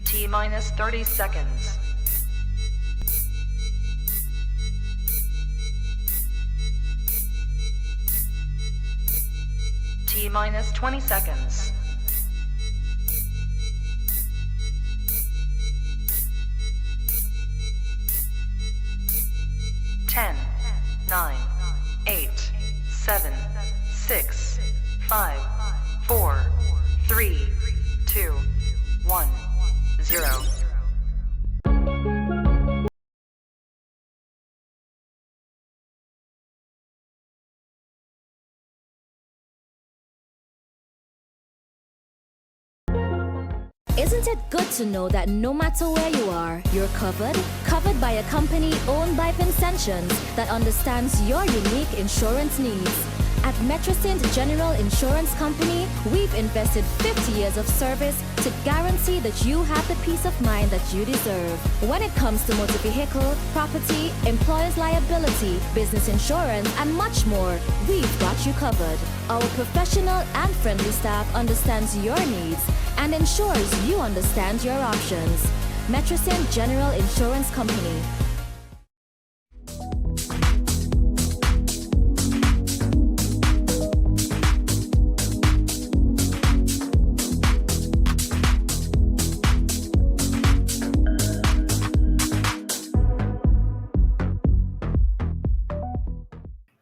T minus 30 seconds. T minus 20 seconds. 10, 9, 8, 7, 6, 5, 4, 3, 2, 1, 0. Isn't it good to know that no matter where you are, you're covered? Covered by a company owned by Vincentions that understands your unique insurance needs. At Metrosint General Insurance Company, we've invested 50 years of service to guarantee that you have the peace of mind that you deserve. When it comes to motor vehicle, property, employer's liability, business insurance, and much more, we've got you covered. Our professional and friendly staff understands your needs and ensures you understand your options. Metrosint General Insurance Company.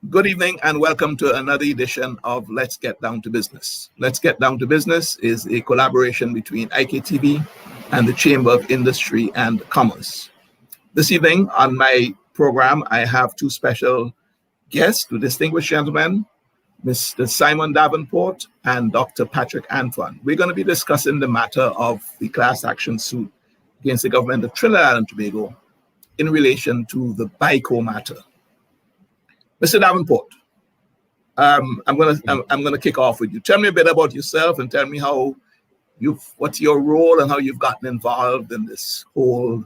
Good evening and welcome to another edition of Let's Get Down to Business. Let's Get Down to Business is a collaboration between IKTV and the Chamber of Industry and Commerce. This evening on my program, I have two special guests, two distinguished gentlemen, Mr. Simon Davenport and Dr. Patrick Antoine. We're going to be discussing the matter of the class action suit against the government of Trinidad and Tobago in relation to the BICO matter. Mr. Davenport, I'm gonna kick off with you. Tell me a bit about yourself and tell me what's your role and how you've gotten involved in this whole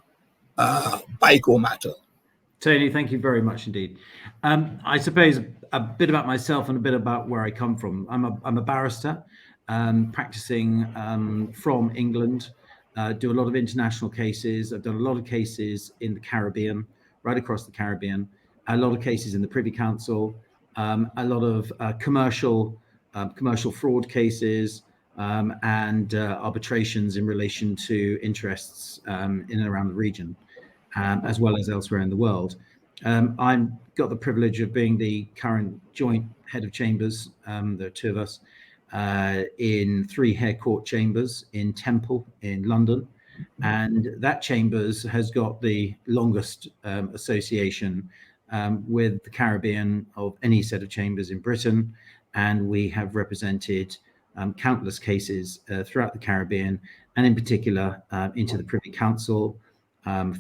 BICO matter. Tony, thank you very much indeed. I suppose a bit about myself and a bit about where I come from. I'm a barrister, practicing from England. Do a lot of international cases. I've done a lot of cases in the Caribbean, right across the Caribbean. A lot of cases in the Privy Council, a lot of commercial fraud cases, and arbitrations in relation to interests in and around the region, as well as elsewhere in the world. I've got the privilege of being the current joint head of chambers. There are two of us in 3 Hare Court chambers in Temple in London. And that chambers has got the longest association with the Caribbean of any set of chambers in Britain, and we have represented countless cases throughout the Caribbean, and in particular into the Privy Council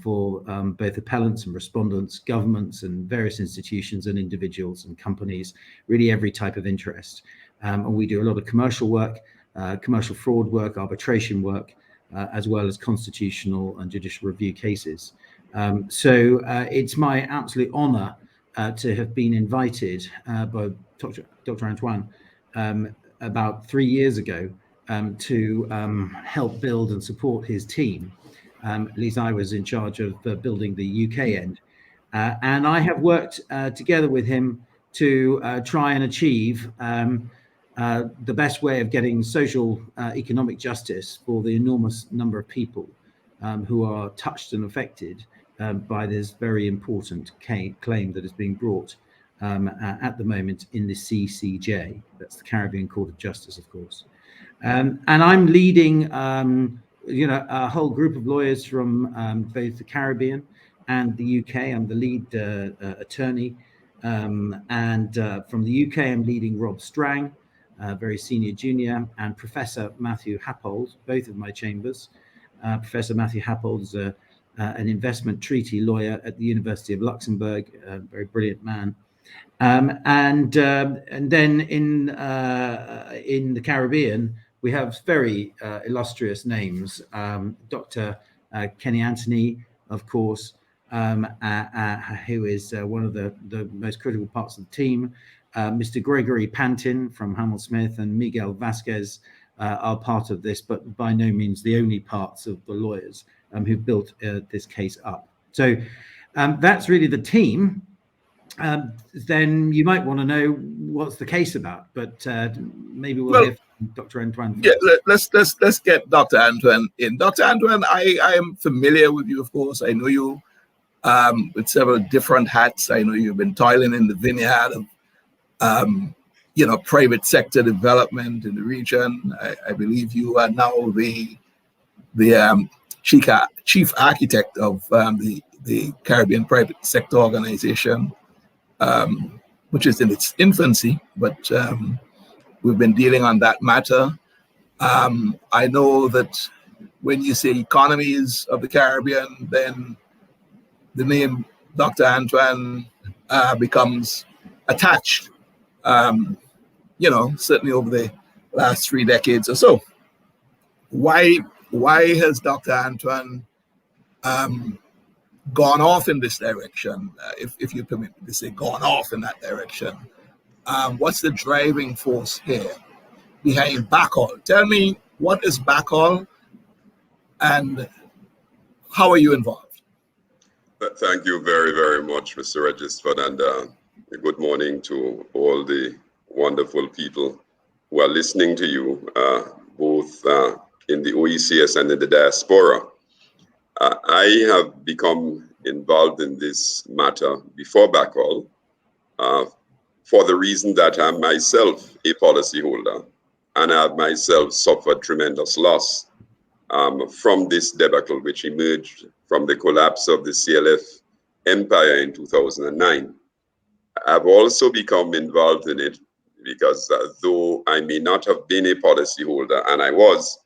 for both appellants and respondents, governments and various institutions and individuals and companies, really every type of interest. And we do a lot of commercial work, commercial fraud work, arbitration work, as well as constitutional and judicial review cases. So it's my absolute honor to have been invited by Dr. Antoine about 3 years ago to help build and support his team. At least I was in charge of building the UK end. And I have worked together with him to try and achieve the best way of getting social economic justice for the enormous number of people who are touched and affected by this very important claim that is being brought at the moment in the CCJ. That's the Caribbean Court of Justice, of course. And I'm leading, a whole group of lawyers from both the Caribbean and the UK. I'm the lead attorney. And from the UK, I'm leading Rob Strang, very senior junior, and Professor Matthew Happold, both of my chambers. Professor Matthew Happold is an investment treaty lawyer at the University of Luxembourg, a very brilliant man. And then in the Caribbean, we have very illustrious names. Dr. Kenny Anthony, of course, who is one of the most critical parts of the team. Mr. Gregory Pantin from Hamel Smith and Miguel Vasquez are part of this, but by no means the only parts of the lawyers who've built this case up. So that's really the team. Then you might want to know what's the case about, but maybe we'll hear from Dr. Antoine first. Yeah, let's get Dr. Antoine in. Dr. Antoine, I am familiar with you, of course. I know you with several different hats. I know you've been toiling in the vineyard of private sector development in the region. I believe you are now the chief architect of the Caribbean Private Sector Organization, which is in its infancy, but we've been dealing on that matter. I know that when you say economies of the Caribbean, then the name Dr. Antoine becomes attached, certainly over the last 3 decades or so. Why has Dr. Antoine gone off in this direction, if you permit me to say gone off in that direction? What's the driving force here behind Backall? Tell me, what is Backall and how are you involved? Thank you very, very much, Mr. Regisford, and good morning to all the wonderful people who are listening to you, both in the OECS and in the diaspora. I have become involved in this matter before Backall for the reason that I'm myself a policyholder, and I have myself suffered tremendous loss from this debacle, which emerged from the collapse of the CLF empire in 2009. I've also become involved in it because though I may not have been a policyholder, and I was,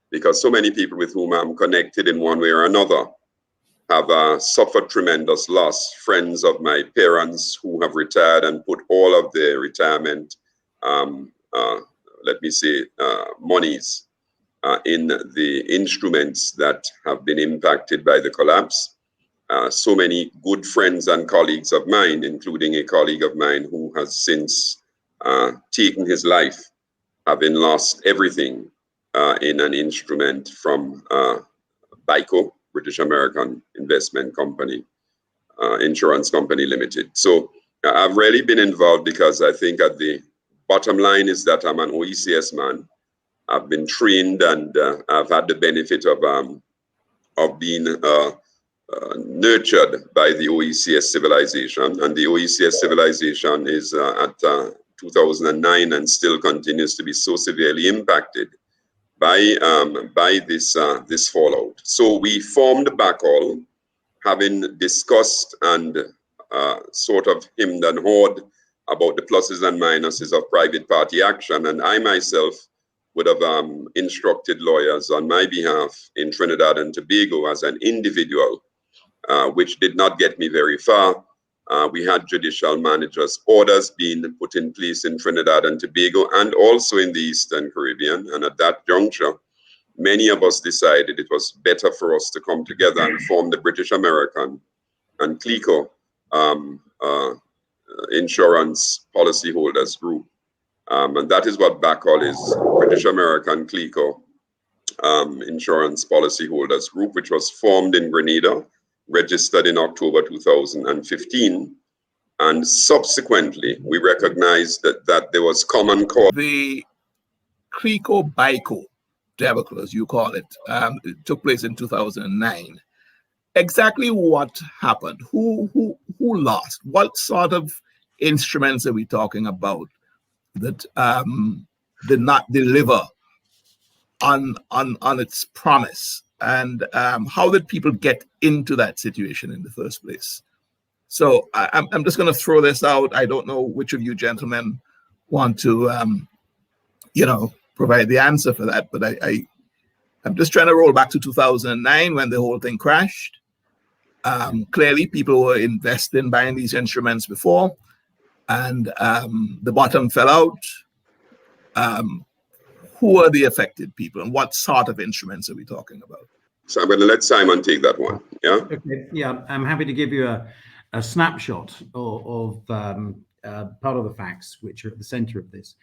because so many people with whom I'm connected in one way or another have suffered tremendous loss. Friends of my parents who have retired and put all of their retirement, monies in the instruments that have been impacted by the collapse. So many good friends and colleagues of mine, including a colleague of mine who has since taken his life, having lost everything in an instrument from BICO, British American Investment Company, Insurance Company Limited. So I've really been involved because I think at the bottom line is that I'm an OECS man. I've been trained and I've had the benefit of being nurtured by the OECS civilization, and the OECS civilization is at 2009 and still continues to be so severely impacted by this fallout. So we formed Backall, having discussed and sort of hemmed and hawed about the pluses and minuses of private party action, and I myself would have instructed lawyers on my behalf in Trinidad and Tobago as an individual, which did not get me very far. We had judicial managers' orders being put in place in Trinidad and Tobago and also in the Eastern Caribbean. And at that juncture, many of us decided it was better for us to come together and form the British American and CLECO Insurance Policyholders Group. And that is what Backall is, British American CLECO Insurance Policyholders Group, which was formed in Grenada, registered in October 2015, and subsequently we recognized that there was common cause. The CLECO BICO debacle, as you call it, it took place in 2009. Exactly what happened? Who lost? What sort of instruments are we talking about that did not deliver on its promise? And how did people get into that situation in the first place? So I'm just going to throw this out. I don't know which of you gentlemen want to, provide the answer for that. But I'm just trying to roll back to 2009 when the whole thing crashed. Clearly, people were investing, buying these instruments before, and the bottom fell out. Who are the affected people, and what sort of instruments are we talking about? So I'm going to let Simon take that one. Yeah. Okay. Yeah, I'm happy to give you a snapshot of part of the facts which are at the center of this.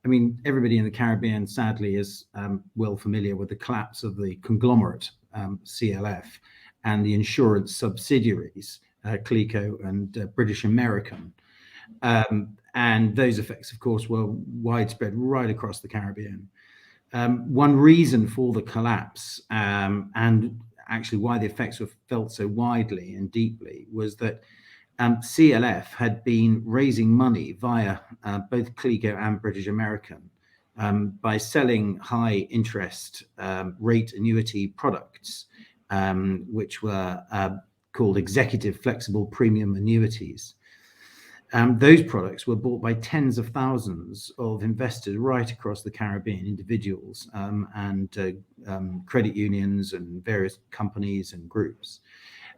I mean, everybody in the Caribbean, sadly, is well familiar with the collapse of the conglomerate CLF and the insurance subsidiaries, CLECO and British American. And those effects, of course, were widespread right across the Caribbean. One reason for the collapse and actually why the effects were felt so widely and deeply was that CLF had been raising money via both CLECO and British American by selling high interest rate annuity products, which were called executive flexible premium annuities. Those products were bought by tens of thousands of investors right across the Caribbean, individuals and credit unions and various companies and groups.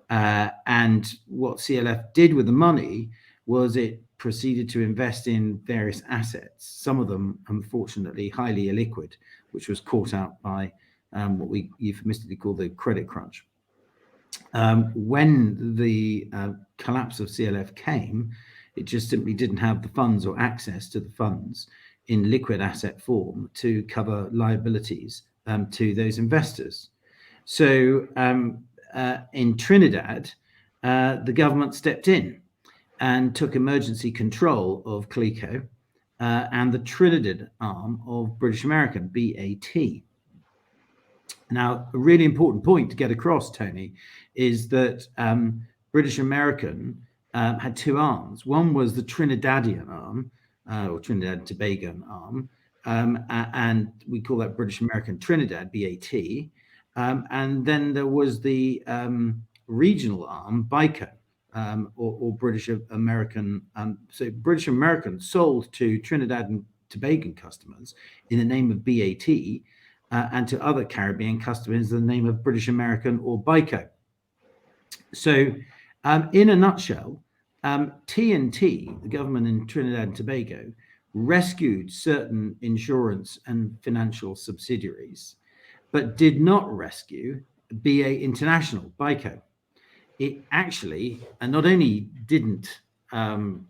And what CLF did with the money was it proceeded to invest in various assets, some of them, unfortunately, highly illiquid, which was caught out by what we euphemistically call the credit crunch. When the collapse of CLF came, it just simply didn't have the funds or access to the funds in liquid asset form to cover liabilities to those investors. So in Trinidad, the government stepped in and took emergency control of CLECO and the Trinidad arm of British American, BAT. Now, a really important point to get across, Tony, is that British American had two arms. One was the Trinidadian arm, or Trinidad and Tobago arm, and we call that British American Trinidad, BAT. And then there was the regional arm, BICO, or British American. So British American sold to Trinidad and Tobago customers in the name of BAT, and to other Caribbean customers in the name of British American or BICO. So in a nutshell, TNT, the government in Trinidad and Tobago, rescued certain insurance and financial subsidiaries, but did not rescue BA International, BICO. It actually, and not only didn't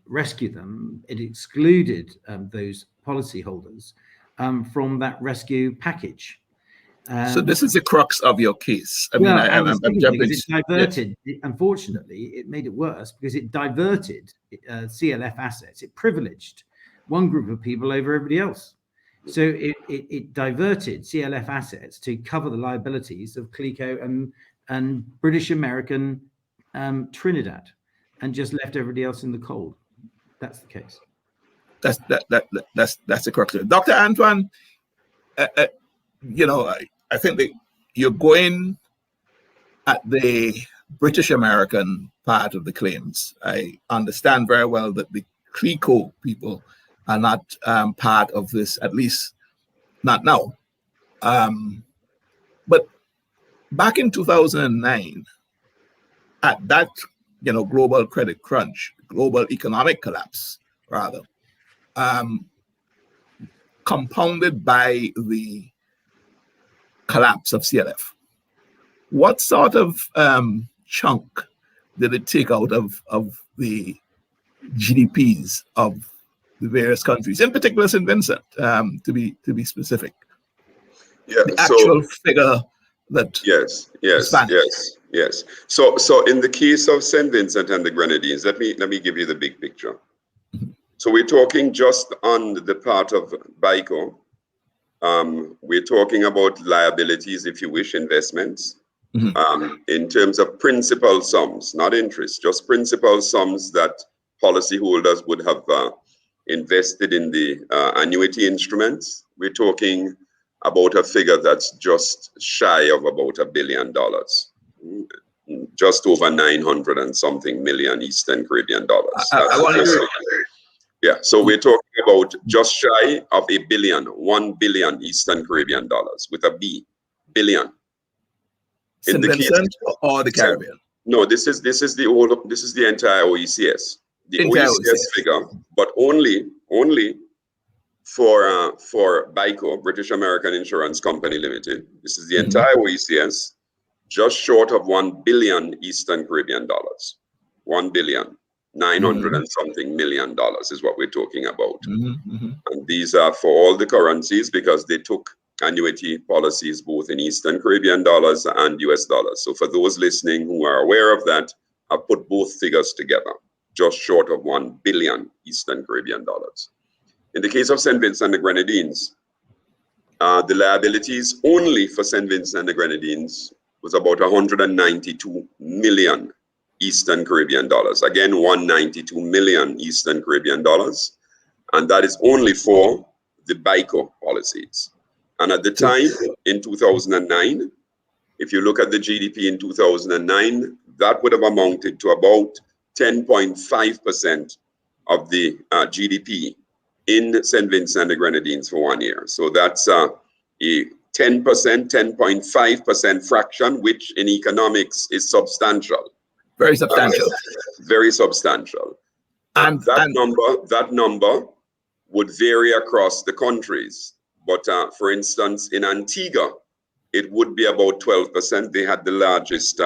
rescue them, it excluded those policyholders from that rescue package. So this is the crux of your case. I mean, I'm jumping. It diverted, yes. Unfortunately, it made it worse because it diverted CLF assets. It privileged one group of people over everybody else. So it diverted CLF assets to cover the liabilities of CLECO and British American Trinidad, and just left everybody else in the cold. That's the case. That's the crux of it. Dr. Antoine, I think that you're going at the British American part of the claims. I understand very well that the CLECO people are not part of this, at least not now. But back in 2009, at that global credit crunch, global economic collapse, rather, compounded by the collapse of CLF. What sort of chunk did it take out of the GDPs of the various countries, in particular St. Vincent, to be specific? Yeah, the actual figure that yes. So in the case of St. Vincent and the Grenadines, let me give you the big picture. Mm-hmm. So we're talking just on the part of BICO. We're talking about liabilities, if you wish, investments, mm-hmm. In terms of principal sums, not interest, just principal sums that policyholders would have invested in the annuity instruments. We're talking about a figure that's just shy of about $1 billion, just over 900 and something million Eastern Caribbean dollars. Yeah, so we're talking about just shy of $1 billion, 1 billion Eastern Caribbean dollars with a B, billion. St. Vincent or the Caribbean? No, this is the entire OECS. The OECS figure, but only for BICO, British American Insurance Company Limited. This is the mm-hmm. entire OECS, just short of 1 billion Eastern Caribbean dollars. 1 billion. 900 and something $million is what we're talking about. Mm-hmm. And these are for all the currencies because they took annuity policies both in Eastern Caribbean dollars and US dollars. So for those listening who are aware of that, I put both figures together, just short of 1 billion Eastern Caribbean dollars. In the case of St. Vincent and the Grenadines, the liabilities only for St. Vincent and the Grenadines was about 192 million Eastern Caribbean dollars. Again, 192 million Eastern Caribbean dollars. And that is only for the BICO policies. And at the time, in 2009, if you look at the GDP in 2009, that would have amounted to about 10.5% of the GDP in St. Vincent and the Grenadines for 1 year. So that's a 10%, 10.5% fraction, which in economics is substantial. Very substantial. Very substantial. And that number would vary across the countries. But for instance, in Antigua, it would be about 12%. They had the largest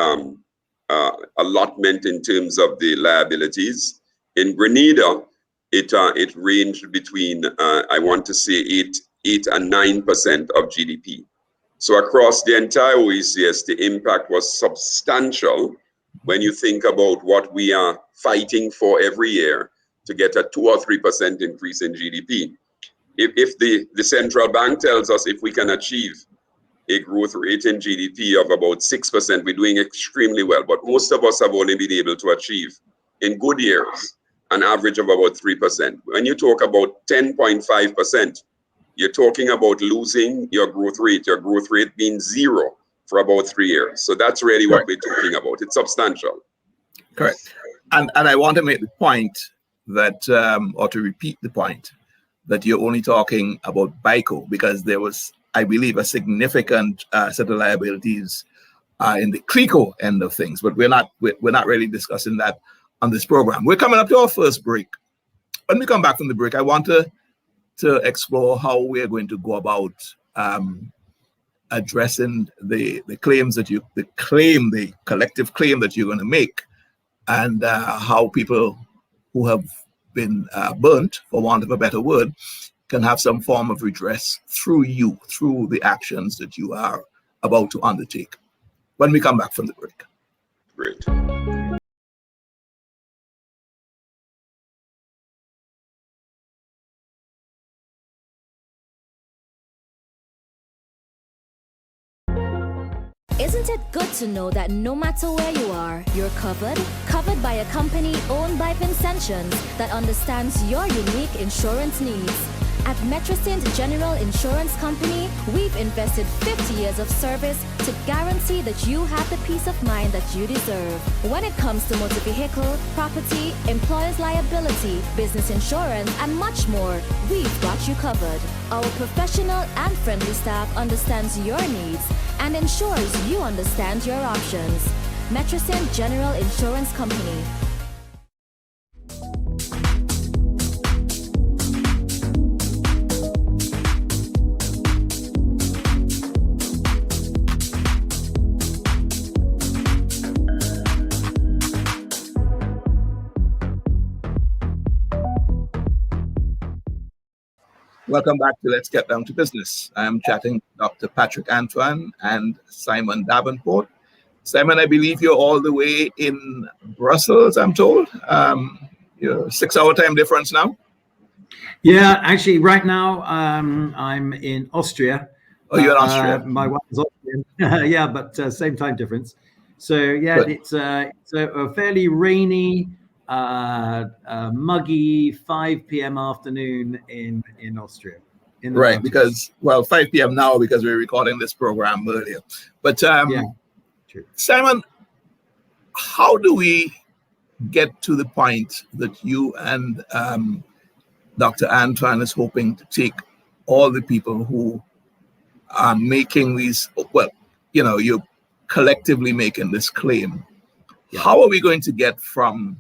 allotment in terms of the liabilities. In Grenada, it ranged between, I want to say 8 and 9% of GDP. So across the entire OECS, the impact was substantial when you think about what we are fighting for every year to get a 2 or 3% increase in GDP. If the central bank tells us if we can achieve a growth rate in GDP of about 6%, we're doing extremely well. But most of us have only been able to achieve, in good years, an average of about 3%. When you talk about 10.5%, you're talking about losing your growth rate being 0 for about 3 years. So that's really what we're talking about. It's substantial. Correct. And I want to make the point that, or to repeat the point, that you're only talking about BICO because there was, I believe, a significant set of liabilities in the CRECO end of things, but we're not really discussing that on this program. We're coming up to our first break. When we come back from the break, I want to explore how we're going to go about addressing the claims that the collective claim that you're going to make, and how people who have been burnt, for want of a better word, can have some form of redress through the actions that you are about to undertake. When we come back from the break. Great. Isn't it good to know that no matter where you are, you're covered by a company owned by Vincentions that understands your unique insurance needs? At Metrosint General Insurance Company, we've invested 50 years of service to guarantee that you have the peace of mind that you deserve. When it comes to motor vehicle, property, employer's liability, business insurance, and much more, we've got you covered. Our professional and friendly staff understands your needs and ensures you understand your options. Metrosint General Insurance Company. Welcome back to Let's Get Down to Business. I'm chatting with Dr. Patrick Antoine and Simon Davenport. Simon, I believe you're all the way in Brussels, I'm told. You're 6-hour time difference now? Yeah, actually, right now I'm in Austria. Oh, you're in Austria. My wife's Austrian. Yeah, but same time difference. So yeah, good. It's a fairly rainy, muggy 5 p.m. afternoon in Austria. Right, because, well, 5 p.m. now because we're recording this program earlier. But yeah, true. Simon, how do we get to the point that you and Dr. Antoine is hoping to take all the people who are making these, well, you know, you're collectively making this claim. Yeah. How are we going to get from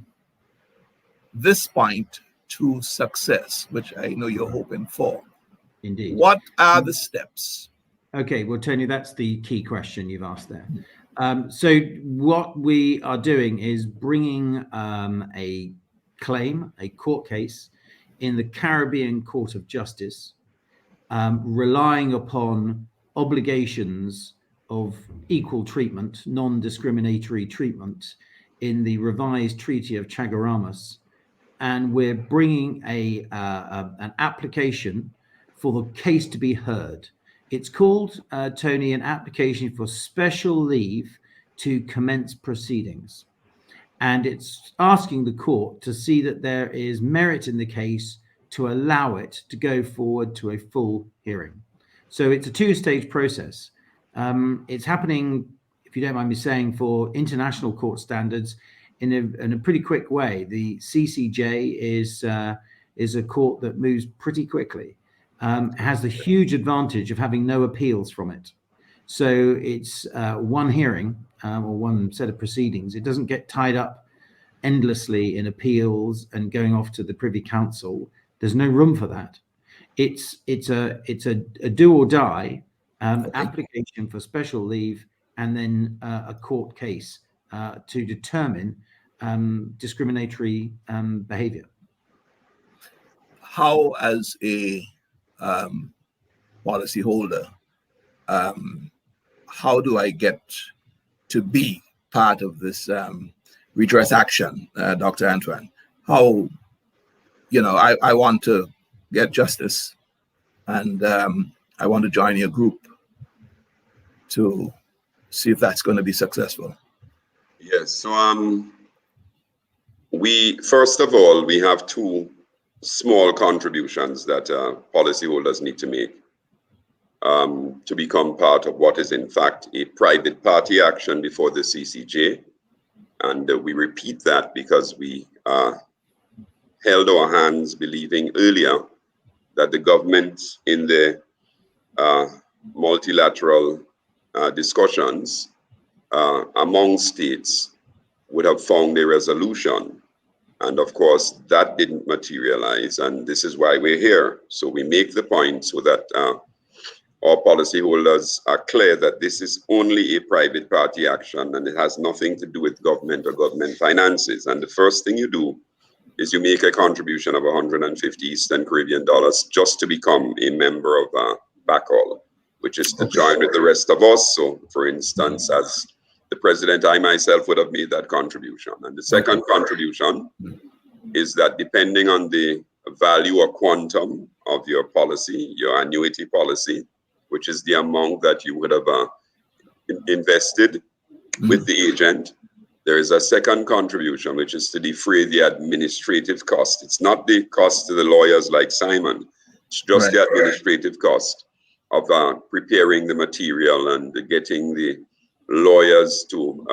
this point to success, which I know you're hoping for? Indeed. What are the steps? Okay, well, Tony, that's the key question you've asked there. So what we are doing is bringing a claim, a court case in the Caribbean Court of Justice, relying upon obligations of equal treatment, non-discriminatory treatment in the revised Treaty of Chaguaramas. And we're bringing an application for the case to be heard. It's called, Tony, an application for special leave to commence proceedings. And it's asking the court to see that there is merit in the case to allow it to go forward to a full hearing. So it's a two-stage process. It's happening, if you don't mind me saying, for international court standards in a pretty quick way. The CCJ is a court that moves pretty quickly. Has the huge advantage of having no appeals from it. So it's one hearing or one set of proceedings. It doesn't get tied up endlessly in appeals and going off to the Privy Council. There's no room for that. It's a do or die application for special leave and then a court case to determine discriminatory behavior. How, as a policyholder, how do I get to be part of this redress action, Dr. Antoine? How, I want to get justice, and I want to join your group to see if that's going to be successful. Yes, so we, first of all, we have two small contributions that policyholders need to make to become part of what is in fact a private party action before the CCJ. And we repeat that because we held our hands believing earlier that the government in the multilateral discussions among states would have found a resolution. And of course, that didn't materialize. And this is why we're here. So we make the point so that our policyholders are clear that this is only a private party action and it has nothing to do with government or government finances. And the first thing you do is you make a contribution of 150 Eastern Caribbean dollars just to become a member of BACOL, which is to join with the rest of us. So for instance, as the president, I myself would have made that contribution. And the second contribution is that depending on the value or quantum of your policy, your annuity policy, which is the amount that you would have invested with the agent, there is a second contribution, which is to defray the administrative cost. It's not the cost to the lawyers like Simon, it's just the administrative cost of preparing the material and getting the lawyers to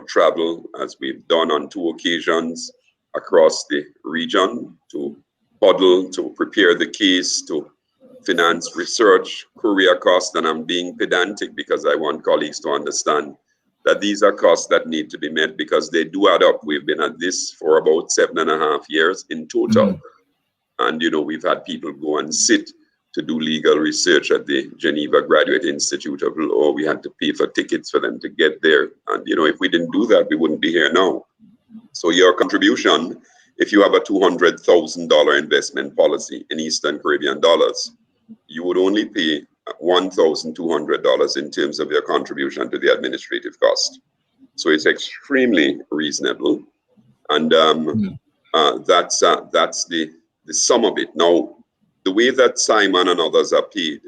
travel, as we've done on 2 occasions across the region, to huddle, to prepare the case, to finance research, courier costs. And I'm being pedantic because I want colleagues to understand that these are costs that need to be met because they do add up. We've been at this for about 7.5 years in total. And, we've had people go and sit to do legal research at the Geneva Graduate Institute of Law. We had to pay for tickets for them to get there. And, if we didn't do that, we wouldn't be here now. So your contribution, if you have a $200,000 investment policy in Eastern Caribbean dollars, you would only pay $1,200 in terms of your contribution to the administrative cost. So it's extremely reasonable. And that's the sum of it. Now, the way that Simon and others are paid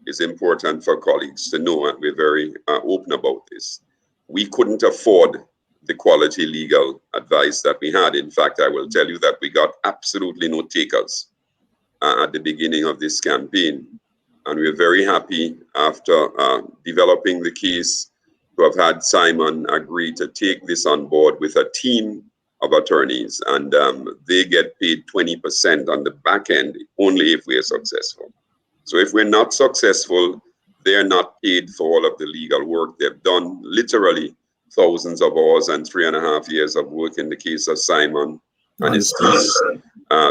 is important for colleagues to know, and we're very open about this. We couldn't afford the quality legal advice that we had. In fact, I will tell you that we got absolutely no takers at the beginning of this campaign. And we're very happy after developing the case to have had Simon agree to take this on board with a team of attorneys, and they get paid 20% on the back end only if we are successful. So if we're not successful, they're not paid for all of the legal work they've done, literally thousands of hours and 3.5 years of work in the case of Simon and his team.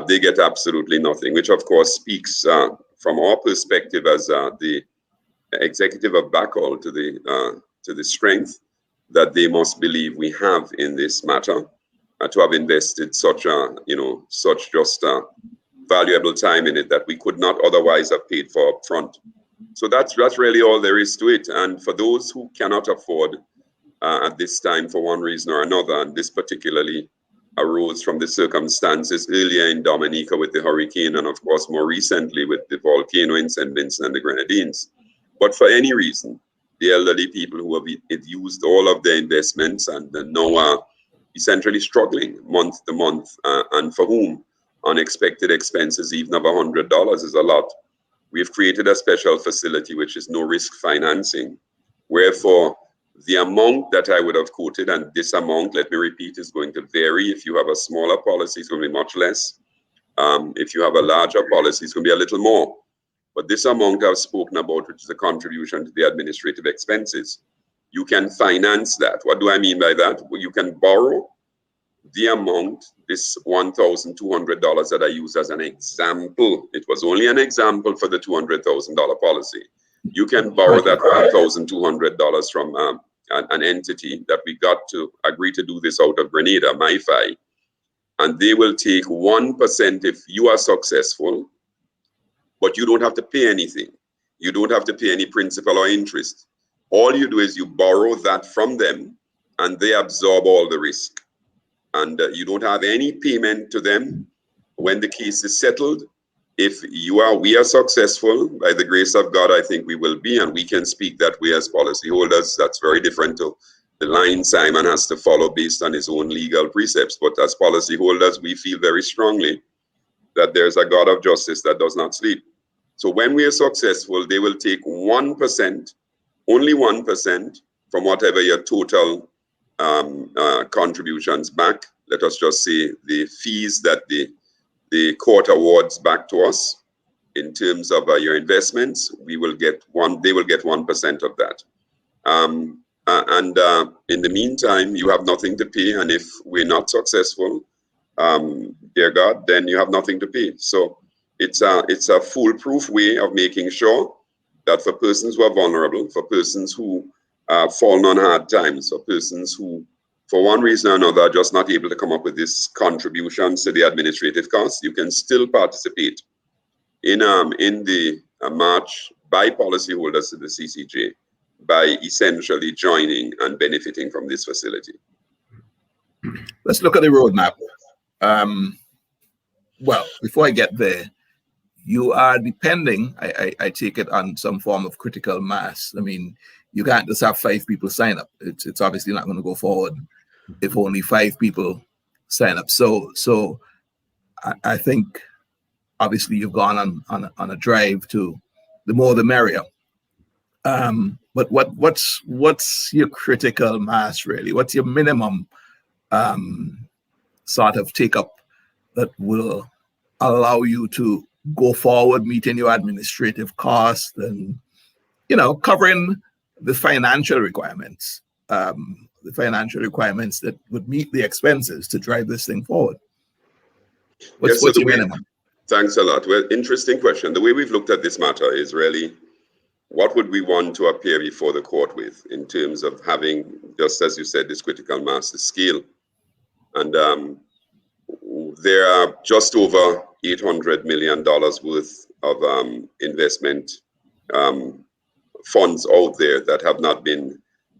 They get absolutely nothing, which of course speaks from our perspective as the executive of BACOL to the strength that they must believe we have in this matter. to have invested such just valuable time in it that we could not otherwise have paid for upfront. So that's really all there is to it. And for those who cannot afford at this time for one reason or another, and this particularly arose from the circumstances earlier in Dominica with the hurricane, and of course more recently with the volcano in St. Vincent and the Grenadines. But for any reason, the elderly people who have used all of their investments and now are essentially struggling month to month, and for whom unexpected expenses even of $100 is a lot. We've created a special facility which is no risk financing, wherefore the amount that I would have quoted, and this amount, let me repeat, is going to vary. If you have a smaller policy, it's going to be much less. If you have a larger policy, it's going to be a little more. But this amount I've spoken about, which is a contribution to the administrative expenses, you can finance that. What do I mean by that? Well, you can borrow the amount, this $1,200 that I use as an example. It was only an example for the $200,000 policy. You can borrow that $1,200 from an entity that we got to agree to do this out of Grenada, MiFi, and they will take 1% if you are successful, but you don't have to pay anything. You don't have to pay any principal or interest. All you do is you borrow that from them and they absorb all the risk. And you don't have any payment to them when the case is settled. If we are successful, by the grace of God, I think we will be, and we can speak that way as policyholders. That's very different to the line Simon has to follow based on his own legal precepts. But as policyholders, we feel very strongly that there's a God of justice that does not sleep. So when we are successful, they will take 1%, only 1% from whatever your total contributions back. Let us just say the fees that the court awards back to us in terms of your investments. They will get 1% of that. In the meantime, you have nothing to pay. And if we're not successful, dear God, then you have nothing to pay. So it's a foolproof way of making sure that for persons who are vulnerable, for persons who fallen on hard times, for persons who, for one reason or another, are just not able to come up with this contributions to the administrative costs, you can still participate in the march by policyholders to the CCJ by essentially joining and benefiting from this facility. Let's look at the roadmap. Well, before I get there, you are depending, I take it, on some form of critical mass. I mean, you can't just have 5 people sign up. It's obviously not going to go forward if only 5 people sign up. So I think obviously you've gone on a drive to the more the merrier. But what's your critical mass really? What's your minimum sort of take up that will allow you to go forward, meeting your administrative costs and, covering the financial requirements, that would meet the expenses to drive this thing forward? What's your minimum? Thanks a lot. Well, interesting question. The way we've looked at this matter is really, what would we want to appear before the court with in terms of having, just as you said, this critical mass scale? And there are just over $800 million worth of investment funds out there that have not been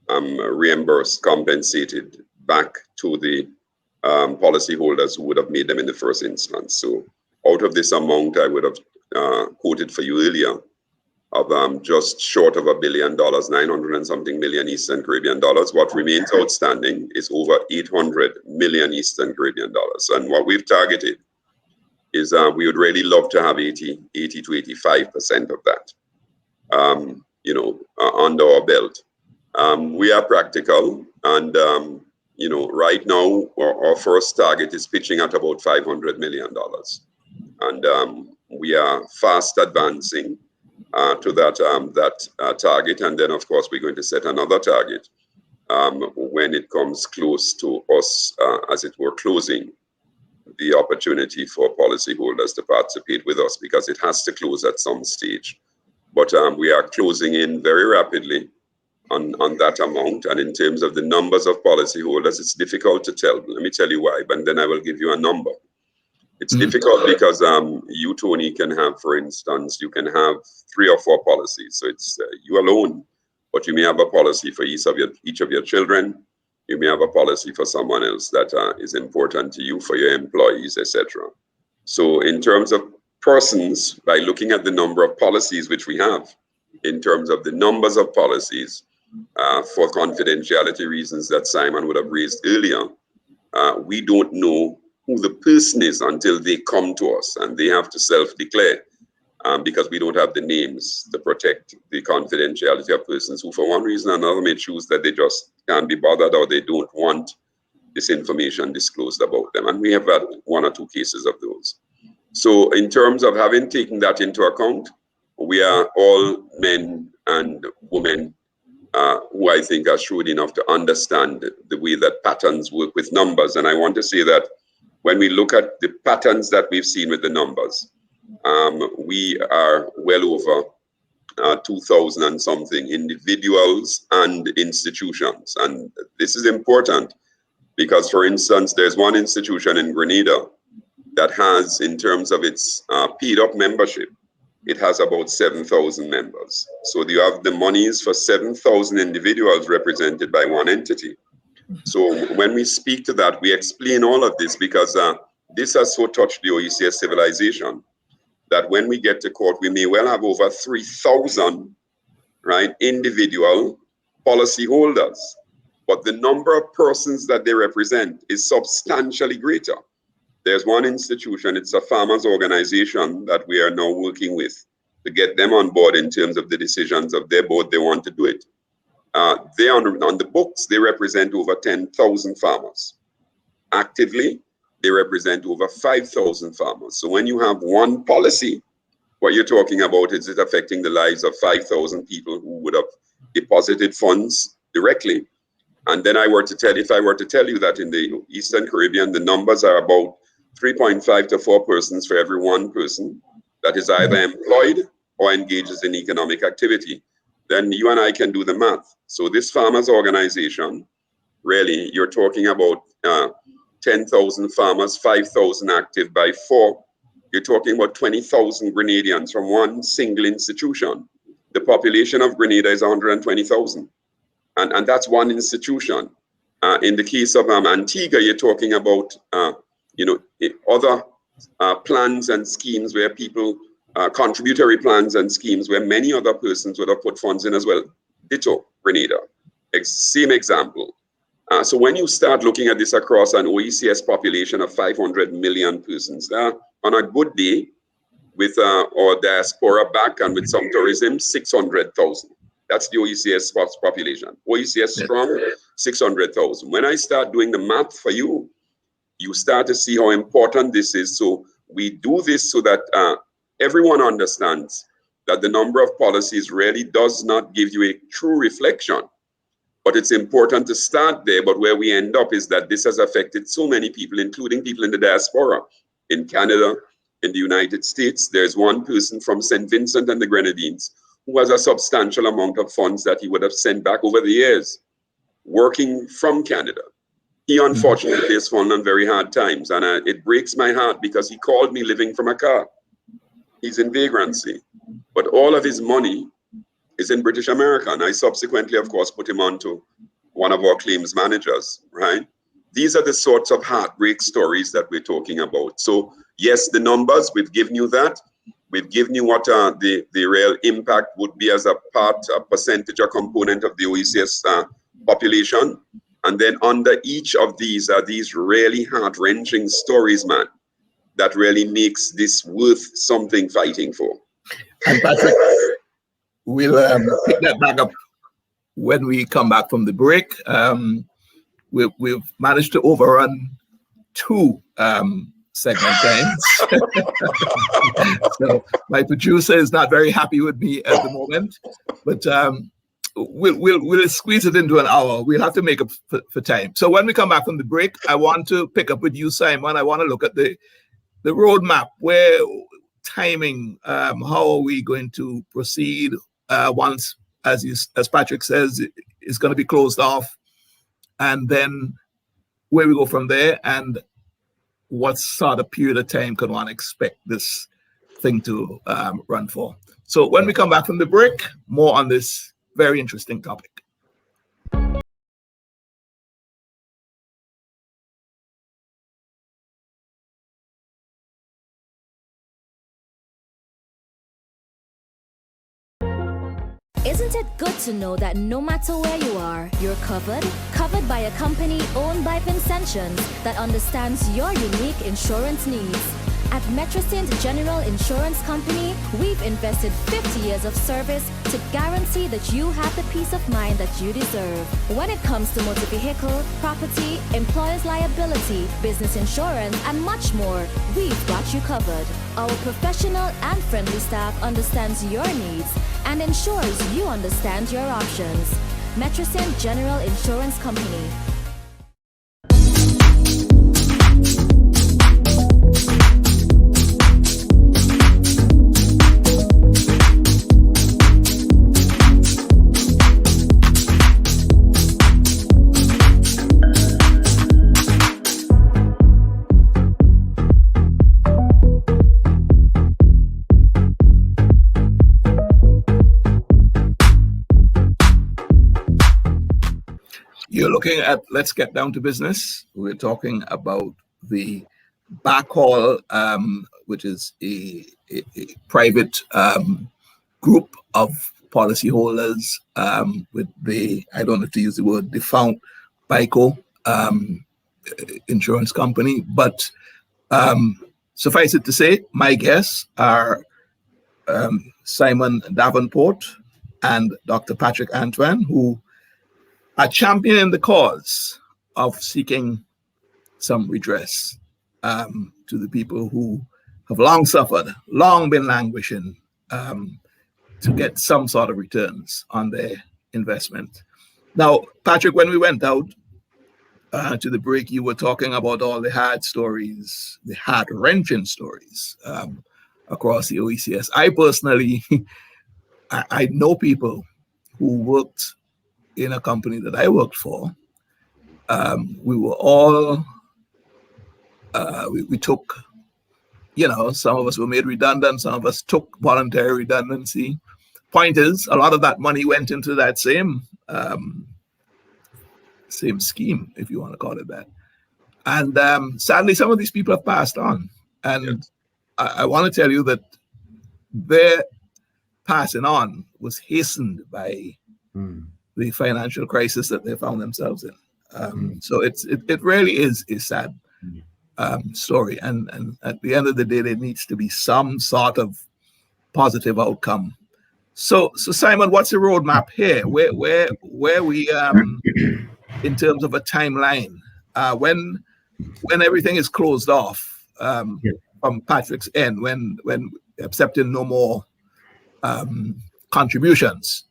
reimbursed, compensated back to the policyholders who would have made them in the first instance. So out of this amount, I would have quoted for you earlier, of just short of $1 billion, 900 and something million Eastern Caribbean dollars. What remains outstanding is over 800 million Eastern Caribbean dollars. And what we've targeted is we would really love to have 80 to 85% of that, under our belt. We are practical, and right now our first target is pitching at about $500 million, and we are fast advancing to that target. And then, of course, we're going to set another target when it comes close to us, as it were, closing the opportunity for policyholders to participate with us, because it has to close at some stage. But we are closing in very rapidly on that amount. And in terms of the numbers of policyholders, it's difficult to tell. Let me tell you why, but then I will give you a number. It's difficult because you, Tony, can have, for instance, you can have 3 or 4 policies. So it's you alone, but you may have a policy for each of your children. You may have a policy for someone else that is important to you, for your employees, etc. So in terms of persons, by looking at the number of policies which we have, in terms of the numbers of policies, for confidentiality reasons that Simon would have raised earlier, we don't know who the person is until they come to us, and they have to self-declare, because we don't have the names to protect the confidentiality of persons who, for one reason or another, may choose that they just can't be bothered, or they don't want this information disclosed about them. And we have had 1 or 2 cases of those. So in terms of having taken that into account, we are all men and women who I think are shrewd enough to understand the way that patterns work with numbers. And I want to say that when we look at the patterns that we've seen with the numbers, we are well over 2,000 and something individuals and institutions. And this is important because, for instance, there's one institution in Grenada that has, in terms of its paid up membership, it has about 7,000 members. So you have the monies for 7,000 individuals represented by one entity. So when we speak to that, we explain all of this because this has so touched the OECS civilization that when we get to court, we may well have over 3,000, right, individual policy holders. But the number of persons that they represent is substantially greater. There's one institution, it's a farmers organization that we are now working with to get them on board in terms of the decisions of their board. They want to do it. They on the books, they represent over 10,000 farmers. Actively, they represent over 5,000 farmers. So when you have one policy, what you're talking about is it affecting the lives of 5,000 people who would have deposited funds directly. And then if I were to tell you that in the Eastern Caribbean, the numbers are about 3.5 to 4 persons for every 1 person that is either employed or engages in economic activity, then you and I can do the math. So this farmers organization, really, you're talking about 10,000 farmers, 5,000 active by 4. You're talking about 20,000 Grenadians from one single institution. The population of Grenada is 120,000. And that's one institution. In the case of Antigua, you're talking about other plans and schemes where people, contributory plans and schemes where many other persons would have put funds in as well. Ditto, Grenada, same example. So when you start looking at this across an OECS population of 500 million persons, on a good day, with our diaspora back and with some tourism, 600,000. That's the OECS population. OECS strong, 600,000. When I start doing the math for you, you start to see how important this is. So we do this so that everyone understands that the number of policies really does not give you a true reflection. But it's important to start there. But where we end up is that this has affected so many people, including people in the diaspora, in Canada, in the United States. There's one person from St. Vincent and the Grenadines who has a substantial amount of funds that he would have sent back over the years, working from Canada. He unfortunately has fallen on very hard times, and it breaks my heart because he called me living from a car. He's in vagrancy, but all of his money is in British America, and I subsequently, of course, put him onto one of our claims managers, right? These are the sorts of heartbreak stories that we're talking about. So yes, the numbers, we've given you that. We've given you what the real impact would be as a percentage or component of the OECS population. And then under each of these are these really heart-wrenching stories, man, that really makes this worth something fighting for. And Patrick, we'll pick that back up when we come back from the break. We've managed to overrun 2 segment times. So my producer is not very happy with me at the moment, but we'll squeeze it into an hour. We'll have to make up for time. So when we come back from the break, I want to pick up with you, Simon. I want to look at the roadmap, where timing, how are we going to proceed once as Patrick says, is going to be closed off, and then where we go from there, and what sort of period of time could one expect this thing to run for. So when we come back from the break, more on this very interesting topic. Isn't it good to know that no matter where you are, you're covered? Covered by a company owned by Vincentions that understands your unique insurance needs. At Metrosint General Insurance Company, we've invested 50 years of service to guarantee that you have the peace of mind that you deserve. When it comes to motor vehicle, property, employer's liability, business insurance, and much more, we've got you covered. Our professional and friendly staff understands your needs and ensures you understand your options. Metrosint General Insurance Company. You're looking at Let's Get Down to Business. We're talking about the Backhaul, which is a private group of policyholders with the, I don't have to use the word, defunct BICO insurance company. But suffice it to say, my guests are Simon Davenport and Dr. Patrick Antoine, who are championing the cause of seeking some redress to the people who have long suffered, long been languishing to get some sort of returns on their investment. Now, Patrick, when we went out to the break, you were talking about all the hard stories, the heart-wrenching stories across the OECS. I personally, I know people who worked in a company that I worked for. We were all, we took, some of us were made redundant, some of us took voluntary redundancy. Point is, a lot of that money went into that same scheme, if you want to call it that. And sadly, some of these people have passed on. And yes. I want to tell you that their passing on was hastened by the financial crisis that they found themselves in. So it really is a sad story. And at the end of the day, there needs to be some sort of positive outcome. So Simon, what's the roadmap here? Where we in terms of a timeline? When everything is closed off from Patrick's end, when accepting no more contributions.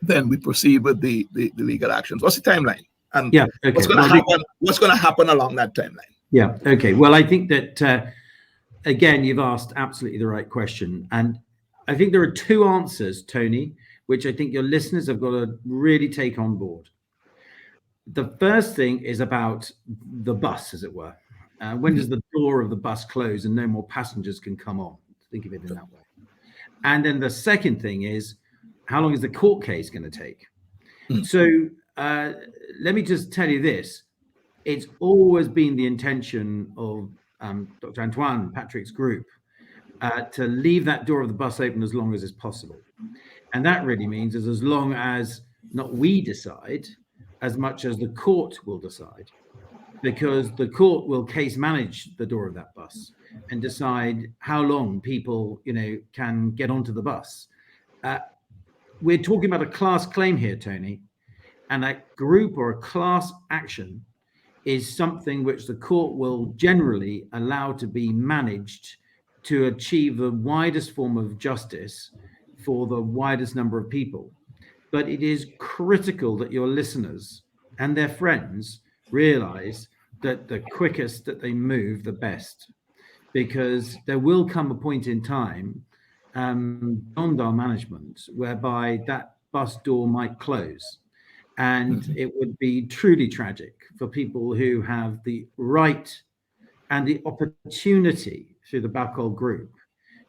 Then we proceed with the legal actions. What's the timeline? And what's going to happen along that timeline? Yeah. Okay. Well, I think that again, you've asked absolutely the right question, and I think there are two answers, Tony, which I think your listeners have got to really take on board. The first thing is about the bus, as it were. When does the door of the bus close and no more passengers can come on? Think of it in that way. And then the second thing is, how long is the court case going to take? So let me just tell you this. It's always been the intention of Dr. Antoine, Patrick's group, to leave that door of the bus open as long as is possible. And that really means as long as not we decide, as much as the court will decide, because the court will case manage the door of that bus and decide how long people, can get onto the bus. We're talking about a class claim here, Tony, and a group or a class action is something which the court will generally allow to be managed to achieve the widest form of justice for the widest number of people. But it is critical that your listeners and their friends realize that the quickest that they move, the best, because there will come a point in time beyond our management, whereby that bus door might close. And it would be truly tragic for people who have the right and the opportunity through the Bacol Group